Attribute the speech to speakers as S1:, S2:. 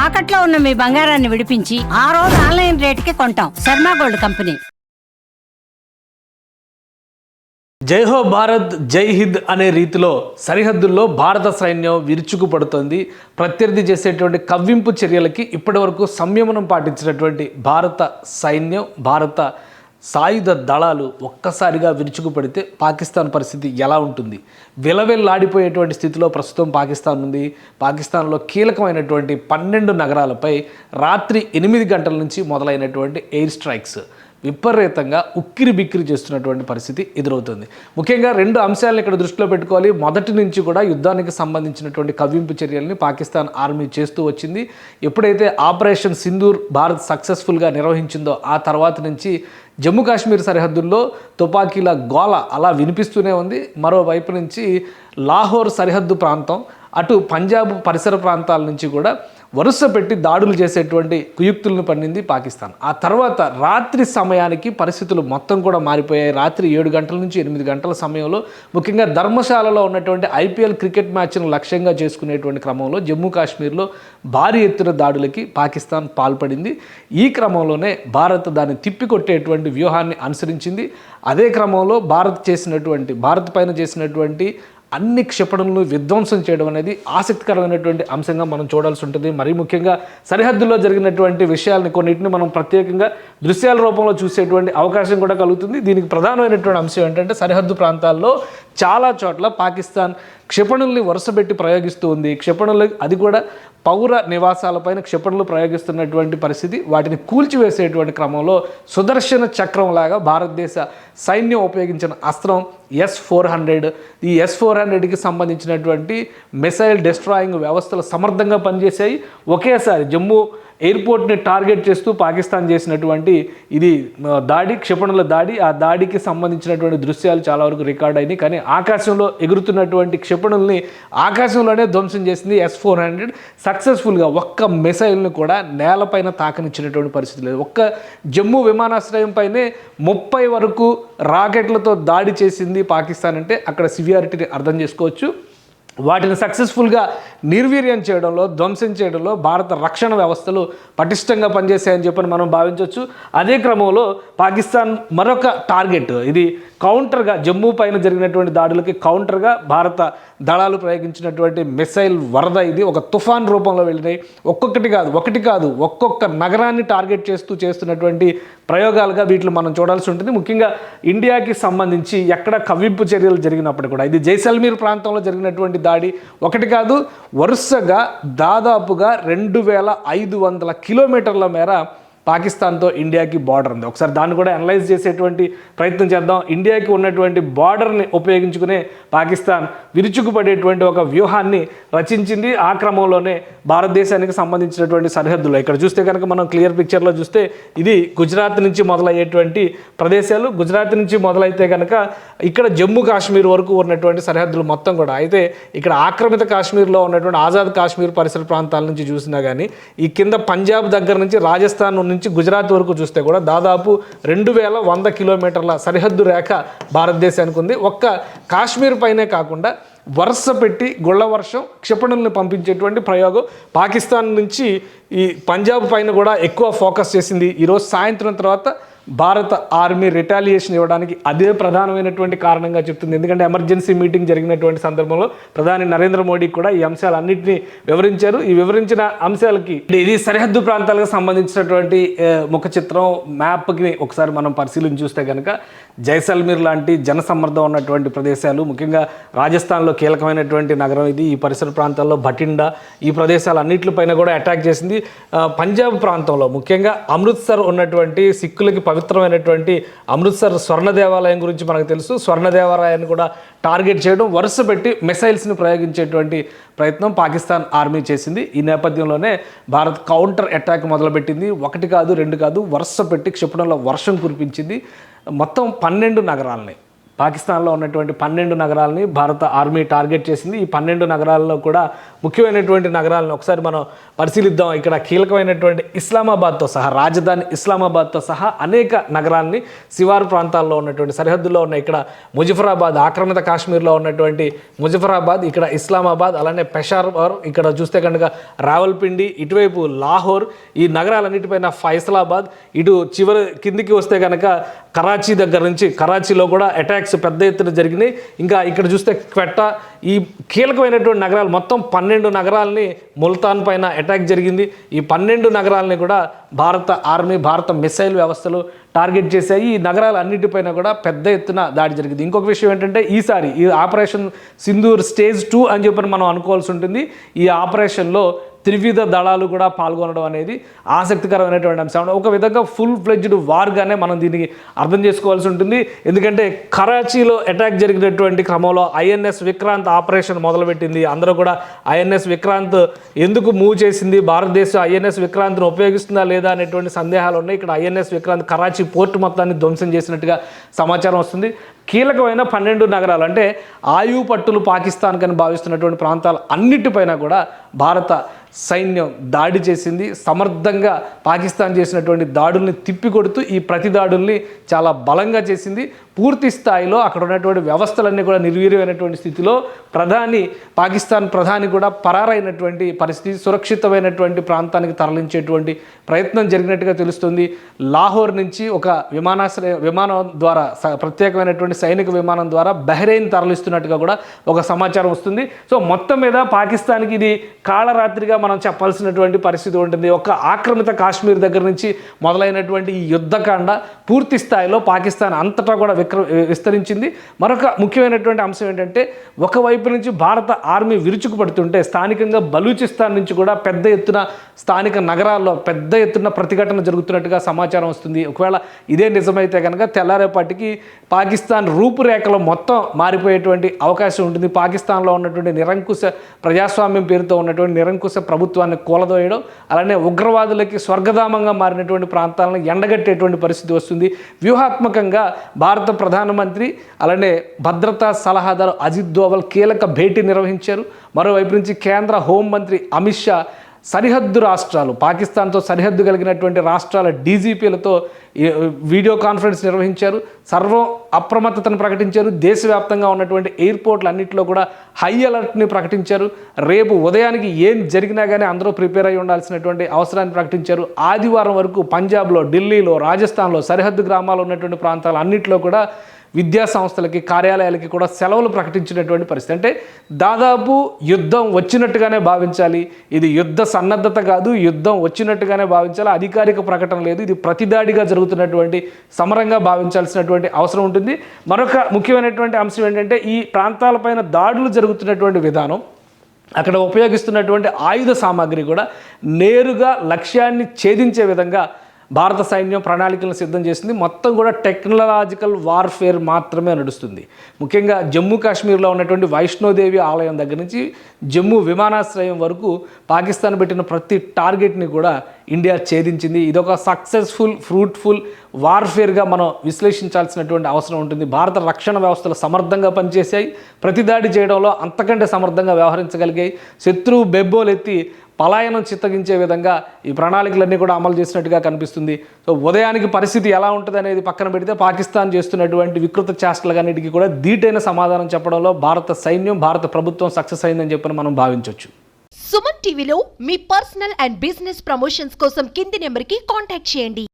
S1: తాకట్లో ఉన్న మీ బంగారాన్ని విడిపించి ఆ రోజు ఆన్లైన్ రేటుకి కొంటాం. Sharma gold company.
S2: జై హో భారత్ జై హింద్ అనే రీతిలో సరిహద్దుల్లో భారత సైన్యం విరుచుకుపడుతోంది. ప్రత్యర్థి చేసేటువంటి కవ్వింపు చర్యలకి ఇప్పటివరకు సంయమనం పాటించినటువంటి భారత సైన్యం, భారత సాయుధ దళాలు ఒక్కసారిగా విరుచుకుపడితే పాకిస్తాన్ పరిస్థితి ఎలా ఉంటుంది? విలవెల్లాడిపోయేటువంటి స్థితిలో ప్రస్తుతం పాకిస్తాన్ ఉంది. పాకిస్తాన్లో కీలకమైనటువంటి 12 నగరాలపై రాత్రి 8 గంటల నుంచి మొదలైనటువంటి ఎయిర్ స్ట్రైక్స్ విపరీతంగా ఉక్కిరి బిక్కిరి చేస్తున్నటువంటి పరిస్థితి ఎదురవుతుంది. ముఖ్యంగా 2 అంశాలను ఇక్కడ దృష్టిలో పెట్టుకోవాలి. మొదటి నుంచి కూడా యుద్ధానికి సంబంధించినటువంటి కవ్వింపు చర్యల్ని పాకిస్తాన్ ఆర్మీ చేస్తూ వచ్చింది. ఎప్పుడైతే ఆపరేషన్ సింధూర్ భారత్ సక్సెస్ఫుల్గా నిర్వహించిందో ఆ తర్వాత నుంచి జమ్మూ కాశ్మీర్ సరిహద్దుల్లో తుపాకీల గోల అలా వినిపిస్తూనే ఉంది. మరోవైపు నుంచి లాహోర్ సరిహద్దు ప్రాంతం, అటు పంజాబ్ పరిసర ప్రాంతాల నుంచి కూడా వరుస పెట్టి దాడులు చేసేటువంటి కుయుక్తులను పన్నింది పాకిస్తాన్. ఆ తర్వాత రాత్రి సమయానికి పరిస్థితులు మొత్తం కూడా మారిపోయాయి. రాత్రి 7 గంటల నుంచి 8 గంటల సమయంలో ముఖ్యంగా ధర్మశాలలో ఉన్నటువంటి ఐపీఎల్ క్రికెట్ మ్యాచ్ను లక్ష్యంగా చేసుకునేటువంటి క్రమంలో జమ్మూ కాశ్మీర్లో భారీ ఎత్తున దాడులకి పాకిస్తాన్ పాల్పడింది. ఈ క్రమంలోనే భారత్ దాన్ని తిప్పికొట్టేటువంటి వ్యూహాన్ని అనుసరించింది. అదే క్రమంలో భారత్ పైన చేసినటువంటి అన్ని క్షిపణులను విధ్వంసం చేయడం అనేది ఆసక్తికరమైనటువంటి అంశంగా మనం చూడాల్సి ఉంటుంది. మరీ ముఖ్యంగా సరిహద్దుల్లో జరిగినటువంటి విషయాలని కొన్నిటిని మనం ప్రత్యేకంగా దృశ్యాల రూపంలో చూసేటువంటి అవకాశం కూడా కలుగుతుంది. దీనికి ప్రధానమైనటువంటి అంశం ఏంటంటే సరిహద్దు ప్రాంతాల్లో చాలా చోట్ల పాకిస్తాన్ క్షిపణుల్ని వరుసపెట్టి ప్రయోగిస్తూ ఉంది. క్షిపణులు అది కూడా పౌర నివాసాలపైన క్షిపణులు ప్రయోగిస్తున్నటువంటి పరిస్థితి. వాటిని కూల్చివేసేటువంటి క్రమంలో సుదర్శన చక్రం లాగా భారతదేశ సైన్యం ఉపయోగించిన అస్త్రం S-400. ఈ S-400కి సంబంధించినటువంటి మిసైల్ డిస్ట్రాయింగ్ వ్యవస్థలు సమర్థంగా పనిచేశాయి. ఒకేసారి జమ్మూ ఎయిర్పోర్ట్ని టార్గెట్ చేస్తూ పాకిస్తాన్ చేసినటువంటి ఇది దాడి, క్షిపణుల దాడి, ఆ దాడికి సంబంధించినటువంటి దృశ్యాలు చాలా వరకు రికార్డ్ అయినాయి. కానీ ఆకాశంలో ఎగురుతున్నటువంటి క్షిపణుల్ని ఆకాశంలోనే ధ్వంసం చేసింది S-400 సక్సెస్ఫుల్గా. ఒక్క మిసైల్ని కూడా నేలపైన తాకనిచ్చినటువంటి పరిస్థితి లేదు. ఒక్క జమ్మూ విమానాశ్రయం పైనే 30 వరకు రాకెట్లతో దాడి చేసింది పాకిస్తాన్ అంటే అక్కడ సివియారిటీని అర్థం చేసుకోవచ్చు. వాటిని సక్సెస్ఫుల్గా నిర్వీర్యం చేయడంలో, ధ్వంసం చేయడంలో భారత రక్షణ వ్యవస్థలు పటిష్టంగా పనిచేశాయని చెప్పని మనం భావించవచ్చు. అదే క్రమంలో పాకిస్తాన్ మరొక టార్గెట్, ఇది కౌంటర్గా జమ్మూ పైన జరిగినటువంటి దాడులకి కౌంటర్గా భారత దళాలు ప్రయోగించినటువంటి మిసైల్ వరద. ఇది ఒక తుఫాన్ రూపంలో వెళ్ళినాయి. ఒకటి కాదు ఒక్కొక్క నగరాన్ని టార్గెట్ చేస్తున్నటువంటి ప్రయోగాలుగా వీటిని మనం చూడాల్సి ఉంటుంది. ముఖ్యంగా ఇండియాకి సంబంధించి ఎక్కడ కవ్వింపు చర్యలు జరిగినప్పుడు కూడా ఇది జైసల్మీర్ ప్రాంతంలో జరిగినటువంటి దాడి ఒకటి కాదు, వరుసగా దాదాపుగా 2500 కిలోమీటర్ల మేర పాకిస్తాన్తో ఇండియాకి బార్డర్ ఉంది. ఒకసారి దాన్ని కూడా అనలైజ్ చేసేటువంటి ప్రయత్నం చేద్దాం. ఇండియాకి ఉన్నటువంటి బార్డర్ని ఉపయోగించుకునే పాకిస్తాన్ విరుచుకుపడేటువంటి ఒక వ్యూహాన్ని రచించింది. ఆ క్రమంలోనే భారతదేశానికి సంబంధించినటువంటి సరిహద్దులో ఇక్కడ చూస్తే కనుక మనం క్లియర్ పిక్చర్లో చూస్తే ఇది గుజరాత్ నుంచి మొదలయ్యేటువంటి ప్రదేశాలు. గుజరాత్ నుంచి మొదలైతే కనుక ఇక్కడ జమ్మూ కాశ్మీర్ వరకు ఉన్నటువంటి సరిహద్దులు మొత్తం కూడా. అయితే ఇక్కడ ఆక్రమిత కాశ్మీర్లో ఉన్నటువంటి ఆజాద్ కాశ్మీర్ పరిసర ప్రాంతాల నుంచి చూసినా కానీ ఈ కింద పంజాబ్ దగ్గర నుంచి రాజస్థాన్ నుంచి గుజరాత్ వరకు చూస్తే కూడా దాదాపు 2100 కిలోమీటర్ల సరిహద్దు రేఖ భారతదేశానికి ఉంది. ఒక్క కాశ్మీర్ పైనే కాకుండా వరుస పెట్టి గుళ్ళ వర్షం క్షిపణుల్ని పంపించేటువంటి ప్రయోగం పాకిస్తాన్ నుంచి ఈ పంజాబ్ పైన కూడా ఎక్కువ ఫోకస్ చేసింది. ఈరోజు సాయంత్రం తర్వాత భారత ఆర్మీ రిటాలియేషన్ ఇవ్వడానికి అదే ప్రధానమైనటువంటి కారణంగా చెప్తుంది. ఎందుకంటే ఎమర్జెన్సీ మీటింగ్ జరిగినటువంటి సందర్భంలో ప్రధాని నరేంద్ర మోడీ కూడా ఈ అంశాలన్నింటినీ వివరించారు. ఈ వివరించిన అంశాలకి ఇది సరిహద్దు ప్రాంతాలకు సంబంధించినటువంటి ముఖ చిత్రం మ్యాప్కి ఒకసారి మనం పరిశీలించి చూస్తే కనుక జైసల్మీర్ లాంటి జనసమ్మర్దం ఉన్నటువంటి ప్రదేశాలు, ముఖ్యంగా రాజస్థాన్లో కీలకమైనటువంటి నగరం ఇది. ఈ పరిసర ప్రాంతాల్లో భటిండా ఈ ప్రదేశాలన్నింటిపైన కూడా అటాక్ చేసింది. పంజాబ్ ప్రాంతంలో ముఖ్యంగా అమృత్సర్ ఉన్నటువంటి సిక్కులకి పవిత్రమైనటువంటి అమృత్సర్ స్వర్ణ దేవాలయం గురించి మనకు తెలుసు. స్వర్ణ దేవాలయాన్ని కూడా టార్గెట్ చేయడం, వరుస పెట్టి మిసైల్స్ని ప్రయోగించేటువంటి ప్రయత్నం పాకిస్తాన్ ఆర్మీ చేసింది. ఈ నేపథ్యంలోనే భారత్ కౌంటర్ అటాక్ మొదలుపెట్టింది. 1 కాదు 2 కాదు వరుస పెట్టి క్షిపణుల వర్షం కురిపించింది. మొత్తం 12 నగరాలని పాకిస్తాన్లో ఉన్నటువంటి 12 నగరాలని భారత ఆర్మీ టార్గెట్ చేసింది. ఈ 12 నగరాల్లో కూడా ముఖ్యమైనటువంటి నగరాలను ఒకసారి మనం పరిశీలిద్దాం. ఇక్కడ కీలకమైనటువంటి ఇస్లామాబాద్తో సహా, రాజధాని ఇస్లామాబాద్తో సహా అనేక నగరాలని శివారు ప్రాంతాల్లో ఉన్నటువంటి సరిహద్దుల్లో ఉన్న ఇక్కడ ముజఫరాబాద్, ఆక్రమిత కాశ్మీర్లో ఉన్నటువంటి ముజఫరాబాద్, ఇక్కడ ఇస్లామాబాద్, అలానే పెషావర్, ఇక్కడ చూస్తే కనుక రావల్పిండి, ఇటువైపు లాహోర్, ఈ నగరాలన్నిటిపైన ఫైసలాబాద్, ఇటు చివరి కిందికి వస్తే కనుక కరాచీ దగ్గర నుంచి కరాచీలో కూడా అటాక్స్ పెద్ద ఎత్తున జరిగినాయి. ఇంకా ఇక్కడ చూస్తే క్వెట్టా, ఈ కీలకమైనటువంటి నగరాలు మొత్తం 12 నగరాలని ముల్తాన్ పైన అటాక్ జరిగింది. ఈ 12 నగరాలని కూడా భారత ఆర్మీ, భారత మిసైల్ వ్యవస్థలు టార్గెట్ చేశాయి. ఈ నగరాలు అన్నిటిపైన కూడా పెద్ద ఎత్తున దాడి జరిగింది. ఇంకొక విషయం ఏంటంటే ఈసారి ఈ ఆపరేషన్ సింధూర్ స్టేజ్ 2 అని చెప్పి మనం అనుకోవాల్సి ఉంటుంది. ఈ ఆపరేషన్లో త్రివిధ దళాలు కూడా పాల్గొనడం అనేది ఆసక్తికరమైనటువంటి అంశం. ఒక విధంగా ఫుల్ ఫ్లెడ్జ్డ్ వార్గానే మనం దీనికి అర్థం చేసుకోవాల్సి ఉంటుంది. ఎందుకంటే కరాచీలో అటాక్ జరిగినటువంటి క్రమంలో ఐఎన్ఎస్ విక్రాంత్ ఆపరేషన్ మొదలుపెట్టింది. అందరూ కూడా ఐఎన్ఎస్ విక్రాంత్ ఎందుకు మూవ్ చేసింది, భారతదేశం ఐఎన్ఎస్ విక్రాంత్ను ఉపయోగిస్తుందా లేదా అనేటువంటి సందేహాలు ఉన్నాయి. ఇక్కడ ఐఎన్ఎస్ విక్రాంత్ కరాచీ పోర్టు మొత్తాన్ని ధ్వంసం చేసినట్టుగా సమాచారం వస్తుంది. కీలకమైన 12 నగరాలు అంటే ఆయువు పట్టులు పాకిస్తాన్ కని భావిస్తున్నటువంటి ప్రాంతాలు అన్నిటిపైన కూడా భారత సైన్యం దాడి చేసింది. సమర్థంగా పాకిస్తాన్ చేసినటువంటి దాడుల్ని తిప్పికొడుతూ ఈ ప్రతి దాడుల్ని చాలా బలంగా చేసింది. పూర్తి స్థాయిలో అక్కడ ఉన్నటువంటి వ్యవస్థలన్నీ కూడా నిర్వీర్యమైనటువంటి స్థితిలో పాకిస్తాన్ ప్రధాని కూడా పరారైనటువంటి పరిస్థితి, సురక్షితమైనటువంటి ప్రాంతానికి తరలించేటువంటి ప్రయత్నం జరిగినట్టుగా తెలుస్తుంది. లాహోర్ నుంచి ఒక విమానం ద్వారా, ప్రత్యేకమైనటువంటి సైనిక విమానం ద్వారా బహ్రెయిన్ తరలిస్తున్నట్టుగా కూడా ఒక సమాచారం వస్తుంది. సో మొత్తం మీద పాకిస్తాన్కి ఇది కాళరాత్రిగా మనం చెప్పాల్సినటువంటి పరిస్థితి ఉంటుంది. ఒక ఆక్రమిత కాశ్మీర్ దగ్గర నుంచి మొదలైనటువంటి ఈ యుద్ధకాండ పూర్తి స్థాయిలో పాకిస్తాన్ అంతటా కూడా విస్తరించింది. మరొక ముఖ్యమైనటువంటి అంశం ఏంటంటే ఒకవైపు నుంచి భారత ఆర్మీ విరుచుకుపడుతుంటే స్థానికంగా బలూచిస్తాన్ నుంచి కూడా పెద్ద ఎత్తున స్థానిక నగరాల్లో పెద్ద ఎత్తున ప్రతిఘటన జరుగుతున్నట్టుగా సమాచారం వస్తుంది. ఒకవేళ ఇదే నిజమైతే కనుక తెల్లారేపాటికి పాకిస్తాన్ రూపురేఖలు మొత్తం మారిపోయేటువంటి అవకాశం ఉంటుంది. పాకిస్తాన్లో ఉన్నటువంటి నిరంకుశ ప్రజాస్వామ్యం పేరుతో ఉన్నటువంటి నిరంకుశ ప్రభుత్వాన్ని కూలదోయడం, అలానే ఉగ్రవాదులకి స్వర్గధామంగా మారినటువంటి ప్రాంతాలను ఎండగట్టేటువంటి పరిస్థితి వస్తుంది. వ్యూహాత్మకంగా భారత ప్రధానమంత్రి అలానే భద్రతా సలహాదారు అజిత్ దోవల్ కీలక భేటీ నిర్వహించారు. మరోవైపు నుంచి కేంద్ర హోంమంత్రి అమిత్ షా సరిహద్దు రాష్ట్రాలు, పాకిస్తాన్తో సరిహద్దు కలిగినటువంటి రాష్ట్రాల డీజీపీలతో వీడియో కాన్ఫరెన్స్ నిర్వహించారు. సర్వం అప్రమత్తతను ప్రకటించారు. దేశవ్యాప్తంగా ఉన్నటువంటి ఎయిర్పోర్ట్లు అన్నింటిలో కూడా హై అలర్ట్ని ప్రకటించారు. రేపు ఉదయానికి ఏం జరిగినా కానీ అందరూ ప్రిపేర్ అయి ఉండాల్సినటువంటి అవసరాన్ని ప్రకటించారు. ఆదివారం వరకు పంజాబ్లో, ఢిల్లీలో, రాజస్థాన్లో సరిహద్దు గ్రామాలు ఉన్నటువంటి ప్రాంతాలు అన్నింటిలో కూడా విద్యా సంస్థలకి, కార్యాలయాలకి కూడా సెలవులు ప్రకటించినటువంటి పరిస్థితి. అంటే దాదాపు యుద్ధం వచ్చినట్టుగానే భావించాలి. ఇది యుద్ధ సన్నద్ధత కాదు, యుద్ధం వచ్చినట్టుగానే భావించాలి. అధికారిక ప్రకటన లేదు. ఇది ప్రతిదాడిగా జరుగుతున్నటువంటి సమరంగా భావించాల్సినటువంటి అవసరం ఉంటుంది. మరొక ముఖ్యమైనటువంటి అంశం ఏంటంటే ఈ ప్రాంతాలపైన దాడులు జరుగుతున్నటువంటి విధానం, అక్కడ ఉపయోగిస్తున్నటువంటి ఆయుధ సామాగ్రి కూడా నేరుగా లక్ష్యాన్ని ఛేదించే విధంగా భారత సైన్యం ప్రణాళికలను సిద్ధం చేసింది. మొత్తం కూడా టెక్నాలజికల్ వార్ఫేర్ మాత్రమే నడుస్తుంది. ముఖ్యంగా జమ్మూ కాశ్మీర్లో ఉన్నటువంటి వైష్ణోదేవి ఆలయం దగ్గర నుంచి జమ్మూ విమానాశ్రయం వరకు పాకిస్తాన్ పెట్టిన ప్రతి టార్గెట్ని కూడా ఇండియా ఛేదించింది. ఇదొక సక్సెస్ఫుల్, ఫ్రూట్ఫుల్ వార్ఫేర్గా మనం విశ్లేషించాల్సినటువంటి అవసరం ఉంటుంది. భారత రక్షణ వ్యవస్థలు సమర్థంగా పనిచేశాయి. ప్రతిదాడి చేయడంలో అంతకంటే సమర్థంగా వ్యవహరించగలిగాయి. శత్రువు బెబ్బోలెత్తి పలాయనం చిత్తగించే విధంగా ఈ ప్రణాళికలన్నీ కూడా అమలు చేసినట్టుగా కనిపిస్తుంది. సో ఉదయానికి పరిస్థితి ఎలా ఉంటుంది అనేది పక్కన పెడితే పాకిస్తాన్ చేస్తున్నటువంటి వికృత చేష్టలన్నిటికీ కూడా ధీటైన సమాధానం చెప్పడంలో భారత సైన్యం, భారత ప్రభుత్వం సక్సెస్ అయిందని చెప్పి మనం భావించవచ్చు.
S3: సుమన్ టీవీలో మీ పర్సనల్ అండ్ బిజినెస్ ప్రమోషన్స్ కోసం కింది నెంబర్కి కాంటాక్ట్ చేయండి.